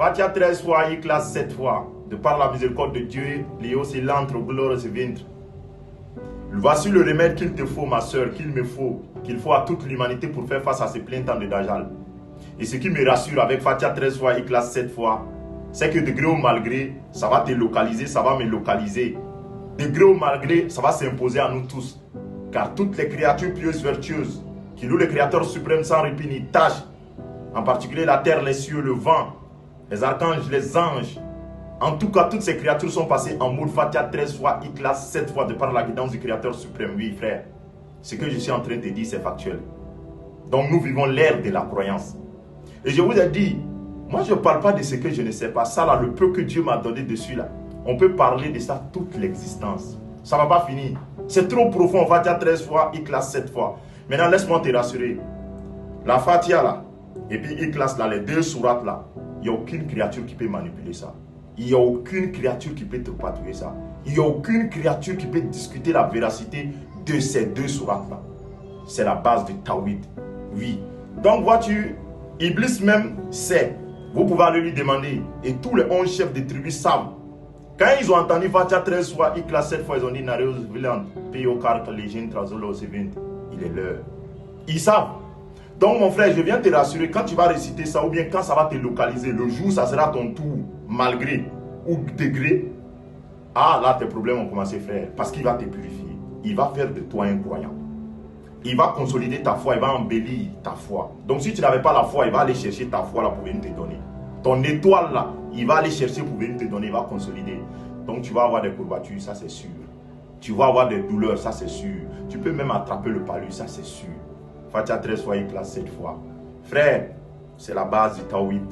Fatia 13 fois, Ikhlas 7 fois. De par la miséricorde de Dieu, Léo c'est l'antre, gloire c'est ventre. Voici le remède qu'il te faut, ma soeur, qu'il faut à toute l'humanité pour faire face à ces pleins temps de Dajjal. Et ce qui me rassure avec Fatia 13 fois, Ikhlas 7 fois, c'est que de gré ou malgré, ça va te localiser, ça va me localiser. De gré ou malgré, ça va s'imposer à nous tous. Car toutes les créatures pieuses, vertueuses, qui louent le Créateur suprême sans répit ni tâche, en particulier la terre, les cieux, le vent, les archanges, les anges, en tout cas, toutes ces créatures sont passées en mode Fatia 13 fois, Ikhlas 7 fois de par la guidance du Créateur suprême. Oui, frère, ce que je suis en train de dire, c'est factuel. Donc, nous vivons l'ère de la croyance. Et je vous ai dit, moi, je ne parle pas de ce que je ne sais pas. Ça, là, le peu que Dieu m'a donné dessus, là, on peut parler de ça toute l'existence. Ça ne va pas finir. C'est trop profond. Fatia 13 fois, Ikhlas 7 fois. Maintenant, laisse-moi te rassurer. La Fatia, là, et puis Ikhlas, là, les deux sourates, là, il n'y a aucune créature qui peut manipuler ça. Il n'y a aucune créature qui peut te patrouiller ça. Il n'y a aucune créature qui peut discuter la véracité de ces deux sourates-là. C'est la base du Tawhid. Oui. Donc, vois-tu, Iblis même sait. Vous pouvez aller lui demander. Et tous les 11 chefs de tribu savent. Quand ils ont entendu Fatia 13 fois, Ikhlas 7 fois, ils ont dit Nareus Viland, Pio Kark, Legend, Trazolo, Sevint. Il est l'heure. Ils savent. Donc mon frère, je viens te rassurer, quand tu vas réciter ça, ou bien quand ça va te localiser, le jour ça sera ton tour, malgré ou degré, ah là tes problèmes vont commencer, frère, parce qu'il va te purifier. Il va faire de toi un croyant. Il va consolider ta foi, il va embellir ta foi. Donc si tu n'avais pas la foi, il va aller chercher ta foi là pour venir te donner. Ton étoile là, il va aller chercher pour venir te donner, il va consolider. Donc tu vas avoir des courbatures, ça c'est sûr. Tu vas avoir des douleurs, ça c'est sûr. Tu peux même attraper le palu, ça c'est sûr. Fatia 13 fois, Ikhlas 7 fois. Frère, c'est la base du Tawhid.